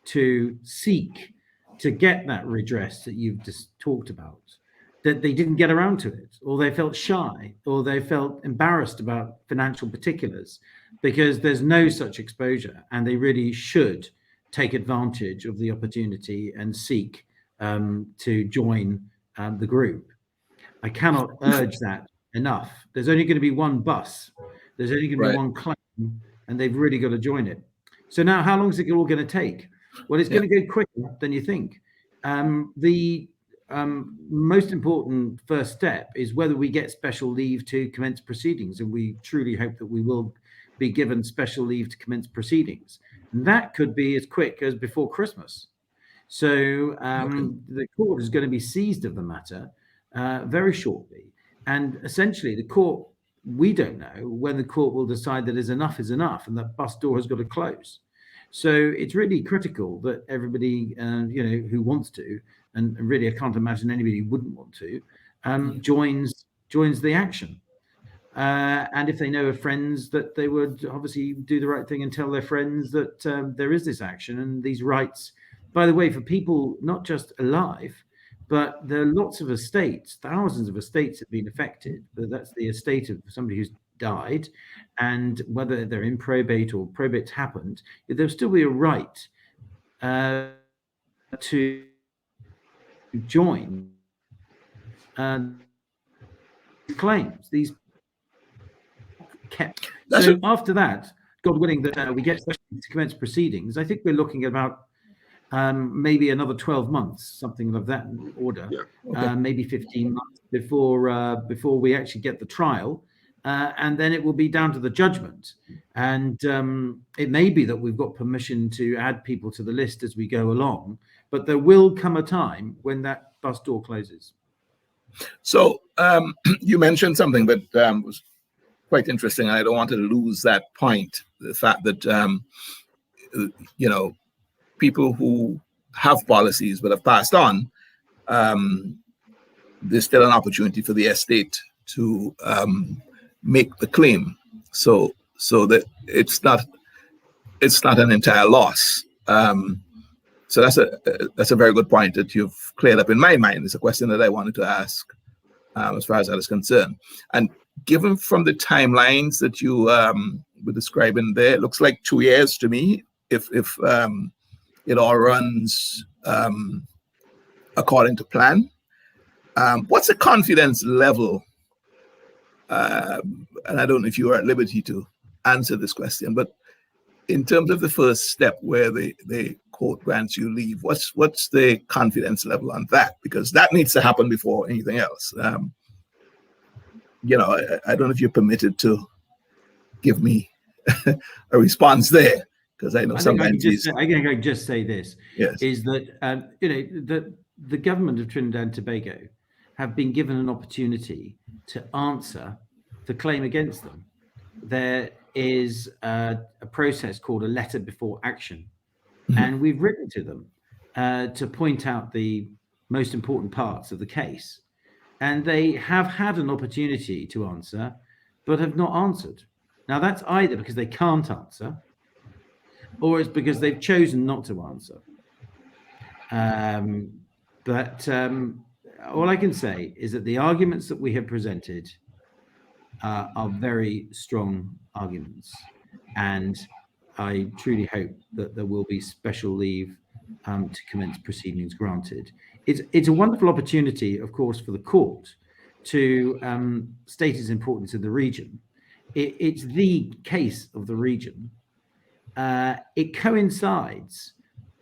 to seek to get that redress that you've just talked about, that they didn't get around to it, or they felt shy, or they felt embarrassed about financial particulars, because there's no such exposure, and they really should take advantage of the opportunity and seek to join the group. I cannot urge that enough. There's only going to be one bus. There's only going to be one claim, and they've really got to join it. So now, how long is it all going to take? Well, it's going to go quicker than you think. The most important first step is whether we get special leave to commence proceedings, and we truly hope that we will be given special leave to commence proceedings. And that could be as quick as before Christmas. So the court is going to be seized of the matter very shortly. And essentially, the court, we don't know when the court will decide that is enough and that bus door has got to close. So it's really critical that everybody, who wants to, and really I can't imagine anybody who wouldn't want to, joins the action. And if they know of friends, that they would obviously do the right thing and tell their friends that there is this action and these rights. By the way, for people not just alive, but there are lots of estates, thousands of estates have been affected. But that's the estate of somebody who's died, and whether they're in probate or probate's happened, there'll still be a right to join claims. These kept. So after that, God willing, that we get to commence proceedings, I think we're looking at about maybe another 12 months, something of that order, maybe 15 months before we actually get the trial. And then it will be down to the judgment. And it may be that we've got permission to add people to the list as we go along, but there will come a time when that bus door closes. So you mentioned something that was quite interesting. I don't want to lose that point, the fact that, people who have policies but have passed on, there's still an opportunity for the estate to make the claim, so that it's not an entire loss. So that's a very good point that you've cleared up in my mind. It's a question that I wanted to ask as far as that is concerned. And given from the timelines that you were describing there, it looks like 2 years to me, if it all runs according to plan. What's the confidence level? And I don't know if you are at liberty to answer this question, but in terms of the first step where the court grants you leave, what's the confidence level on that? Because that needs to happen before anything else. I don't know if you're permitted to give me a response there, because I know sometimes I can just say this: yes, is that the government of Trinidad and Tobago have been given an opportunity to answer the claim against them. There is a process called a letter before action, and we've written to them to point out the most important parts of the case, and they have had an opportunity to answer, but have not answered. Now that's either because they can't answer, or it's because they've chosen not to answer. But all I can say is that the arguments that we have presented are very strong arguments, and I truly hope that there will be special leave to commence proceedings granted. It's a wonderful opportunity, of course, for the court to state its importance in the region. It's the case of the region. It coincides,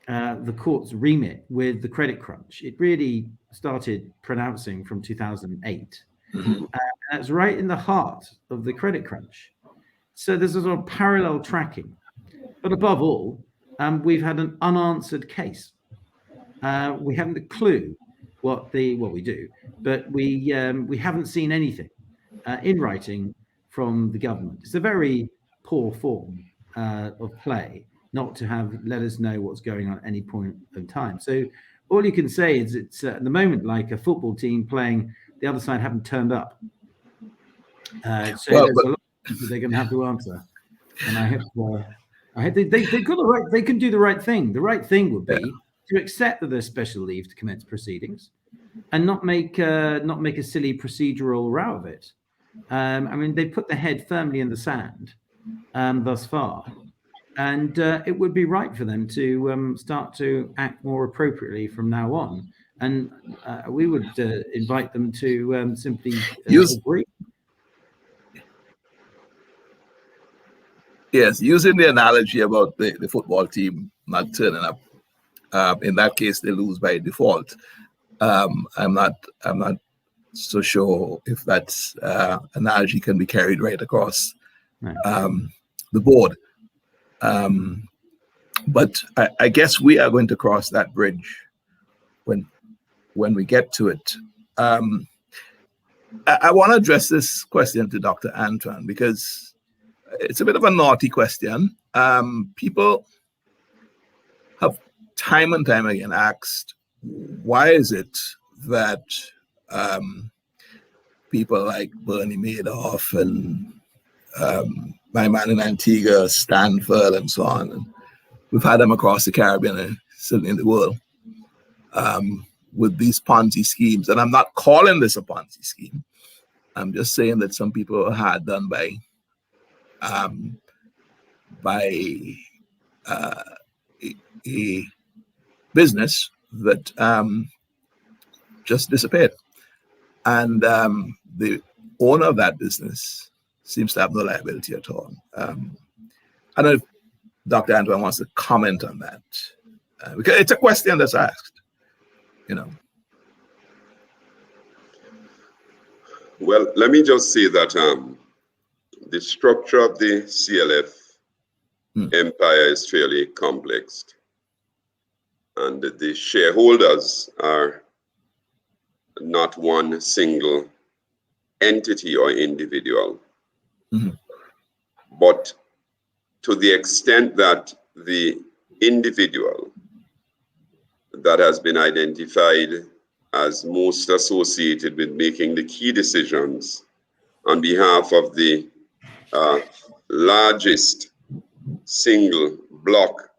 the court's remit, with the credit crunch. It really started pronouncing from 2008. That's right in the heart of the credit crunch. So there's a sort of parallel tracking. But above all, we've had an unanswered case. We haven't a clue what we do, but we haven't seen anything in writing from the government. It's a very poor form of play. not to have let us know what's going on at any point in time. So all you can say is it's at the moment like a football team playing, the other side haven't turned up. So Well, there's a lot of people they're going to have to answer. And I hope they've got the right, they can do the right thing. The right thing would be to accept that there's special leave to commence proceedings and not make a silly procedural row of it. I mean, they put their head firmly in the sand thus far. And it would be right for them to start to act more appropriately from now on. And we would invite them to simply agree. Yes, using the analogy about the football team not turning up, in that case they lose by default. I'm not so sure if that analogy can be carried right across the board. But I guess we are going to cross that bridge when we get to it. I want to address this question to Dr. Antoine because it's a bit of a naughty question. People have time and time again asked, why is it that people like Bernie Madoff and my man in Antigua, Stanford, and so on, and we've had them across the Caribbean and certainly in the world, with these Ponzi schemes. And I'm not calling this a Ponzi scheme. I'm just saying that some people are hard done by a business that just disappeared. And the owner of that business seems to have no liability at all. I don't know if Dr. Antoine wants to comment on that, because it's a question that's asked, Well, let me just say that the structure of the CLF empire is fairly complex, and the shareholders are not one single entity or individual. But to the extent that the individual that has been identified as most associated with making the key decisions on behalf of the largest single block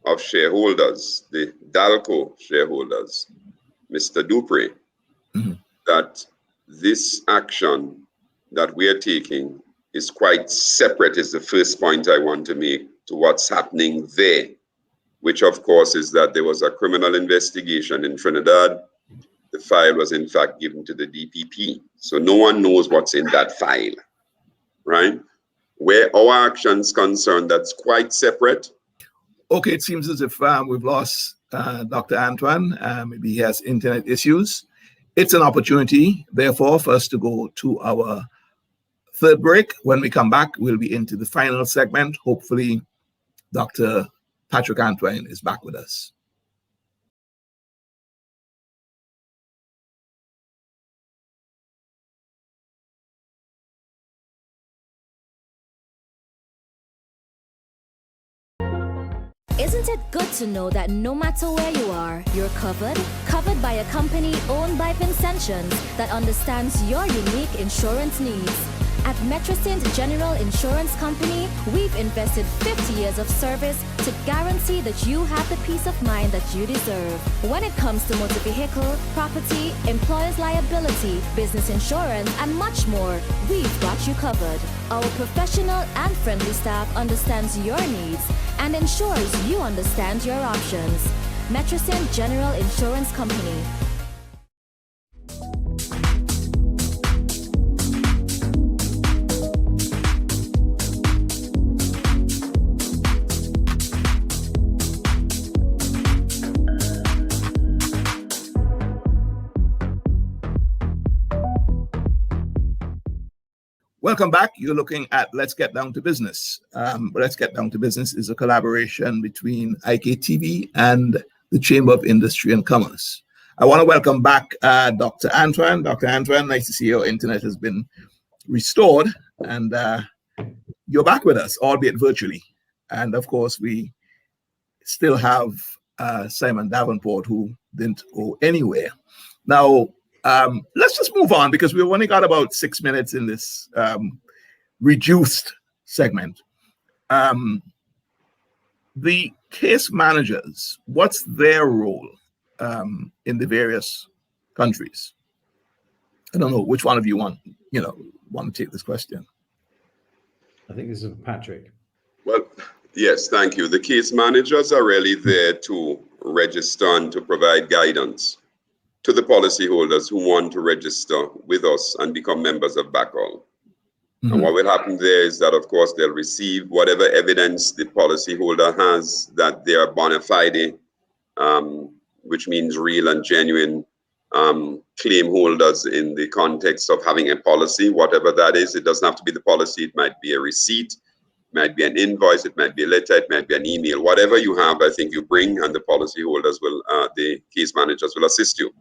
of shareholders, the Dalco shareholders, Mr. Dupree, that this action that we are taking is quite separate, is the first point I want to make, to what's happening there, which of course is that there was a criminal investigation in Trinidad. The file was in fact given to the DPP. So no one knows what's in that file, right? Where our action's concerned, that's quite separate. Okay, it seems as if we've lost Dr. Antoine. Maybe he has internet issues. It's an opportunity, therefore, for us to go to our third break. When we come back, we'll be into the final segment. Hopefully, Dr. Patrick Antoine is back with us. Isn't it good to know that no matter where you are, you're covered? Covered by a company owned by Vincentions that understands your unique insurance needs. At Metrosint General Insurance Company, we've invested 50 years of service to guarantee that you have the peace of mind that you deserve. When it comes to motor vehicle, property, employer's liability, business insurance, and much more, we've got you covered. Our professional and friendly staff understands your needs and ensures you understand your options. Metrosint General Insurance Company. Welcome back. You're looking at Let's Get Down to Business. Let's Get Down to Business is a collaboration between IKTV and the Chamber of Industry and Commerce. I want to welcome back Dr. Antoine. Dr. Antoine, nice to see your internet has been restored and you're back with us, albeit virtually. And of course, we still have Simon Davenport, who didn't go anywhere. Now, let's just move on because we've only got about 6 minutes in this reduced segment. The case managers, what's their role in the various countries? I don't know which one of you want to take this question. I think this is Patrick. Well, yes, thank you. The case managers are really there to register and to provide guidance to the policyholders who want to register with us and become members of BACOL. Mm-hmm. And what will happen there is that, of course, they'll receive whatever evidence the policyholder has that they are bona fide, which means real and genuine claim holders in the context of having a policy, whatever that is. It doesn't have to be the policy. It might be a receipt, it might be an invoice, it might be a letter, it might be an email. Whatever you have, I think you bring, and the policyholders will, the case managers will assist you.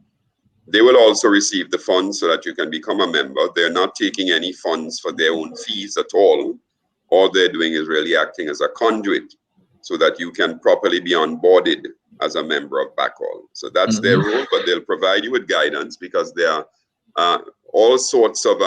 They will also receive the funds so that you can become a member. They're not taking any funds for their own fees at all. All they're doing is really acting as a conduit so that you can properly be onboarded as a member of BACOL. So that's their role, but they'll provide you with guidance because there are all sorts of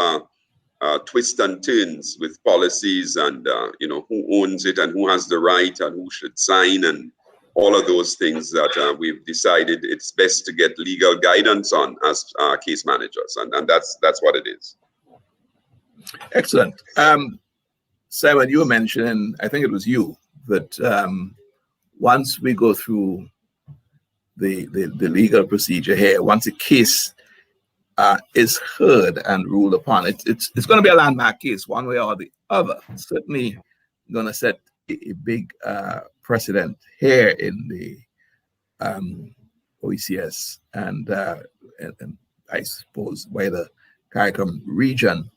twists and turns with policies and, who owns it and who has the right and who should sign and all of those things that we've decided it's best to get legal guidance on as case managers. And that's what it is. Excellent. Simon, you were mentioning, I think it was you, that once we go through the legal procedure here, once a case is heard and ruled upon, it's going to be a landmark case one way or the other. It's certainly going to set a big precedent here in the OECS and I suppose wider CARICOM region.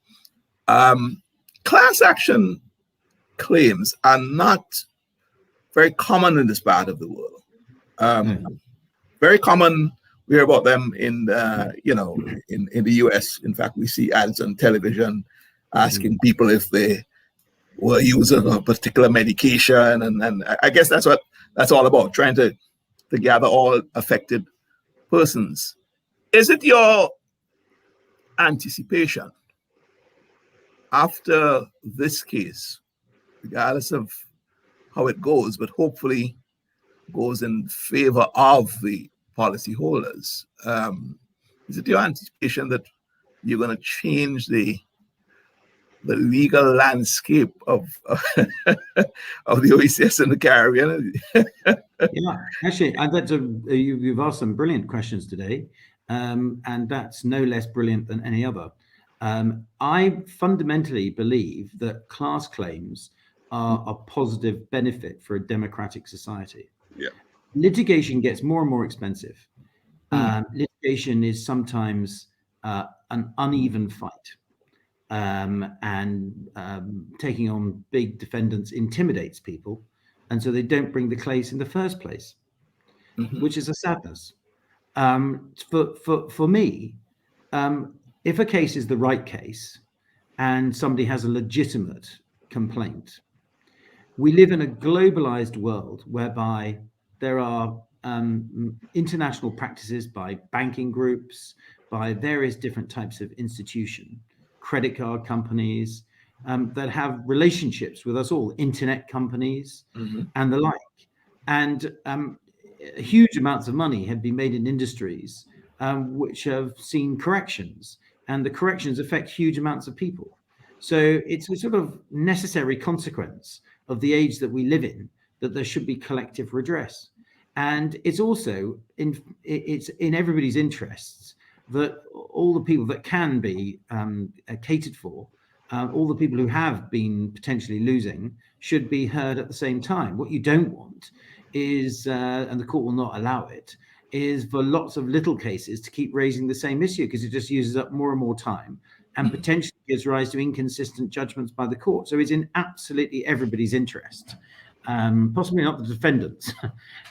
Class action claims are not very common in this part of the world. Very common. We hear about them in in the US. In fact, we see ads on television asking people if they were using a particular medication, and I guess that's what that's all about, trying to gather all affected persons. Is it your anticipation after this case, regardless of how it goes, but hopefully goes in favor of the policyholders, is it your anticipation that you're going to change the legal landscape of the OECS and the Caribbean? Yeah, actually, you've asked some brilliant questions today, and that's no less brilliant than any other. I fundamentally believe that class claims are a positive benefit for a democratic society. Yeah. Litigation gets more and more expensive. Litigation is sometimes an uneven fight. Taking on big defendants intimidates people, and so they don't bring the case in the first place, which is a sadness. For me, if a case is the right case and somebody has a legitimate complaint, we live in a globalized world whereby there are international practices by banking groups, by various different types of institution, credit card companies that have relationships with us all, internet companies and the like. And huge amounts of money have been made in industries which have seen corrections, and the corrections affect huge amounts of people. So it's a sort of necessary consequence of the age that we live in that there should be collective redress. And it's also it's in everybody's interests that all the people that can be catered for, all the people who have been potentially losing, should be heard at the same time. What you don't want is, and the court will not allow it, is for lots of little cases to keep raising the same issue, because it just uses up more and more time and potentially gives rise to inconsistent judgments by the court. So it's in absolutely everybody's interest, possibly not the defendants,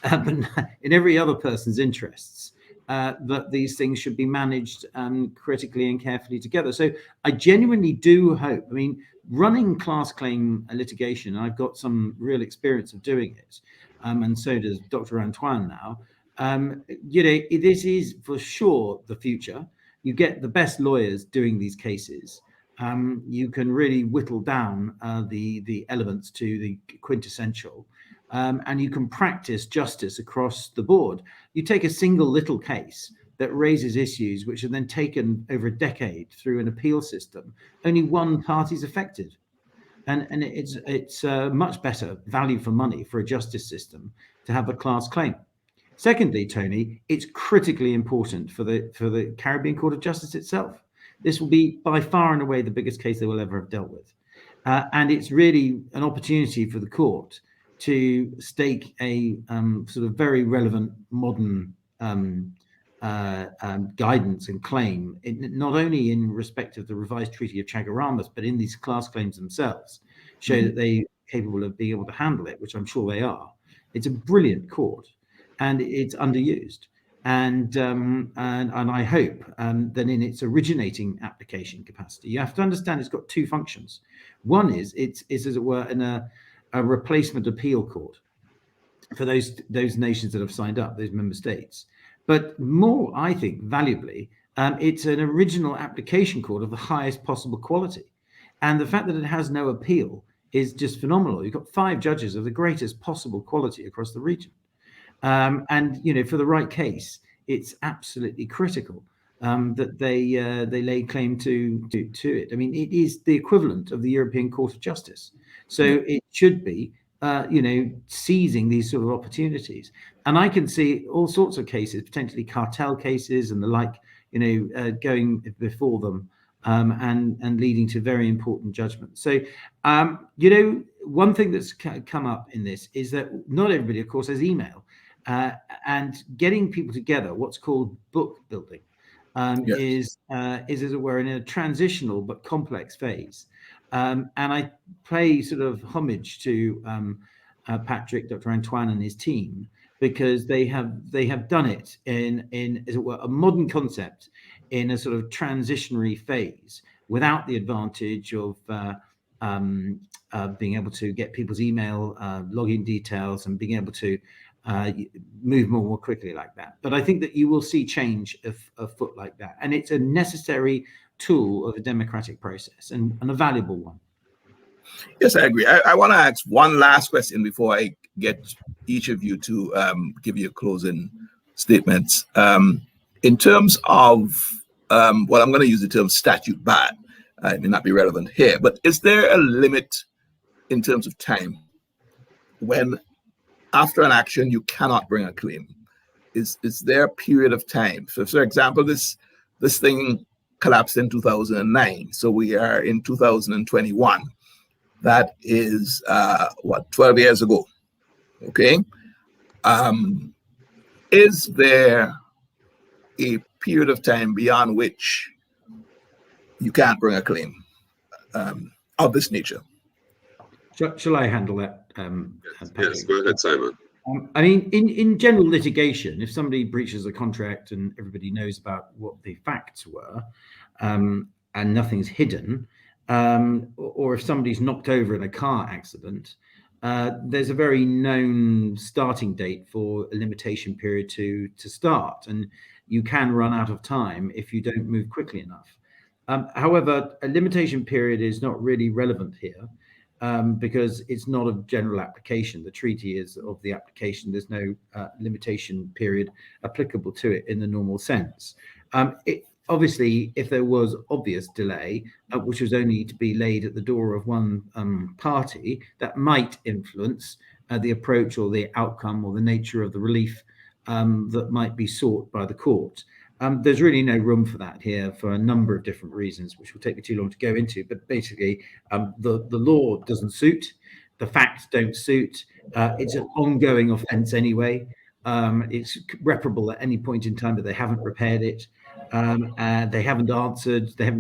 but in every other person's interests, that these things should be managed critically and carefully together. So I genuinely do hope, I mean, running class claim litigation, I've got some real experience of doing it, and so does Dr. Antoine now. This is for sure the future. You get the best lawyers doing these cases. You can really whittle down the elements to the quintessential, and you can practice justice across the board. You take a single little case that raises issues which are then taken over a decade through an appeal system. Only one party's affected, and it's much better value for money for a justice system to have a class claim. Secondly, Tony, it's critically important for the Caribbean Court of Justice itself. This will be by far and away the biggest case they will ever have dealt with. And it's really an opportunity for the court to stake a sort of very relevant modern guidance and claim, not only in respect of the revised Treaty of Chaguaramas, but in these class claims themselves, show that they're capable of being able to handle it, which I'm sure they are. It's a brilliant court, and it's underused. And I hope that in its originating application capacity, you have to understand it's got two functions. One is it's as it were a replacement appeal court for those nations that have signed up, those member states. But more, I think, valuably, it's an original application court of the highest possible quality. And the fact that it has no appeal is just phenomenal. You've got 5 judges of the greatest possible quality across the region. And for the right case, it's absolutely critical that they lay claim to it. I mean, it is the equivalent of the European Court of Justice, so it should be seizing these sort of opportunities. And I can see all sorts of cases, potentially cartel cases and the like, going before them and leading to very important judgments. So, one thing that's come up in this is that not everybody, of course, has email. And getting people together, what's called book building, is as it were in a transitional but complex phase. And I pay sort of homage to Patrick, Dr. Antoine, and his team, because they have done it in as it were a modern concept in a sort of transitionary phase, without the advantage of being able to get people's email login details and being able to move more quickly like that. But I think that you will see change afoot like that, and it's a necessary tool of a democratic process and a valuable one. Yes, I agree. I want to ask one last question before I get each of you to give you closing statements. In terms of, I'm going to use the term statute bad. It may not be relevant here, but is there a limit in terms of time when after an action you cannot bring a claim? Is there a period of time? So, for example, this thing collapsed in 2009, so we are in 2021. That is 12 years ago. Okay. Is there a period of time beyond which you can't bring a claim of this nature? Shall I handle that? Yes, go ahead, Simon. I mean, in general litigation, if somebody breaches a contract and everybody knows about what the facts were, and nothing's hidden, or if somebody's knocked over in a car accident, there's a very known starting date for a limitation period to start, and you can run out of time if you don't move quickly enough. However, a limitation period is not really relevant here, because it's not of general application. The treaty is of the application. There's no limitation period applicable to it in the normal sense. Obviously, if there was obvious delay, which was only to be laid at the door of one party, that might influence the approach or the outcome or the nature of the relief that might be sought by the court. There's really no room for that here for a number of different reasons, which will take me too long to go into. But basically, the law doesn't suit, the facts don't suit. It's an ongoing offence anyway. It's reparable at any point in time, but they haven't repaired it. They haven't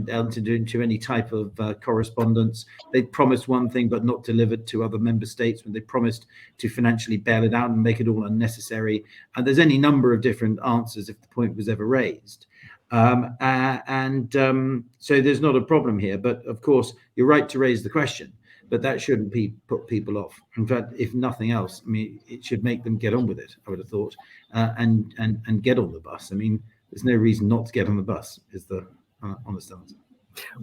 entered into any type of correspondence. They promised one thing but not delivered to other member states when they promised to financially bail it out and make it all unnecessary. And there's any number of different answers if the point was ever raised. So there's not a problem here. But of course, you're right to raise the question. But that shouldn't put people off. In fact, if nothing else, I mean, it should make them get on with it, I would have thought, and get on the bus. I mean, there's no reason not to get on the bus, is the honest answer.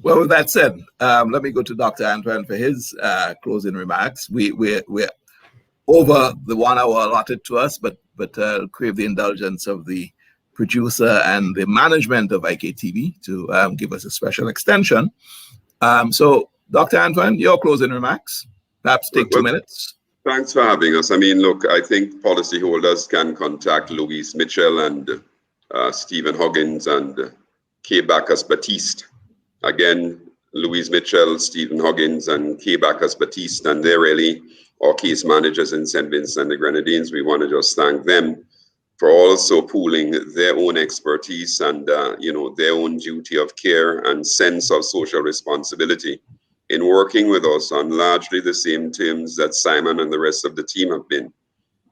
Well, with that said, let me go to Dr. Antoine for his closing remarks. We're over the 1 hour allotted to us, but crave the indulgence of the producer and the management of IKTV to give us a special extension. So, Dr. Antoine, your closing remarks. Perhaps take 2 minutes. Thanks for having us. I mean, look, I think policyholders can contact Louise Mitchell and Stephen Huggins and Kay Bacchus-Batiste. Again, Louise Mitchell, Stephen Huggins, and Kay Bacchus-Batiste, and they're really our case managers in St. Vincent and the Grenadines. We want to just thank them for also pooling their own expertise and their own duty of care and sense of social responsibility in working with us on largely the same terms that Simon and the rest of the team have been.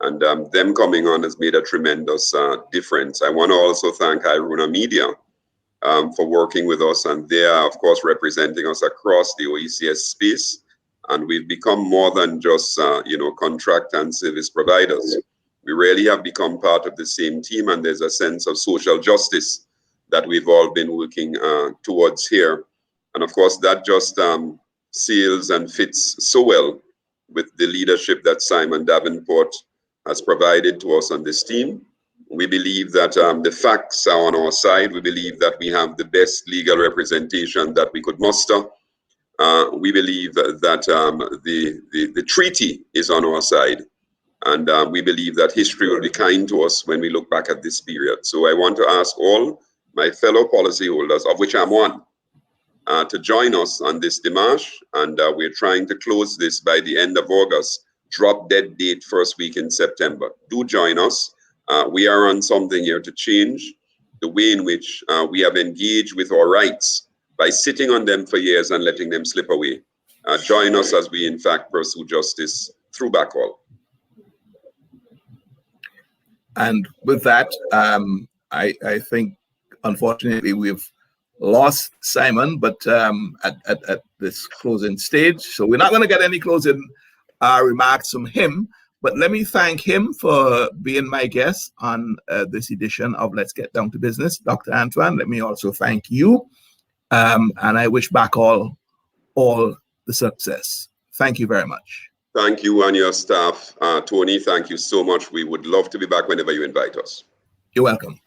And them coming on has made a tremendous difference. I want to also thank Iruna Media for working with us, and they are, of course, representing us across the OECS space. And we've become more than just, contract and service providers. We really have become part of the same team, and there's a sense of social justice that we've all been working towards here. And of course, that just seals and fits so well with the leadership that Simon Davenport has provided to us on this team. We believe that the facts are on our side. We believe that we have the best legal representation that we could muster. We believe that the treaty is on our side. And we believe that history will be kind to us when we look back at this period. So I want to ask all my fellow policyholders, of which I'm one, to join us on this démarche. And we're trying to close this by the end of August, drop dead date first week in September. Do join us. We are on something here to change the way in which we have engaged with our rights by sitting on them for years and letting them slip away. Join us as we, in fact, pursue justice through backhaul. And with that, I think, unfortunately, we've lost Simon, but at this closing stage. So we're not going to get any closing remarks from him. But let me thank him for being my guest on this edition of Let's Get Down to Business. Dr. Antoine, let me also thank you. And I wish back all the success. Thank you very much. Thank you and your staff. Tony, thank you so much. We would love to be back whenever you invite us. You're welcome.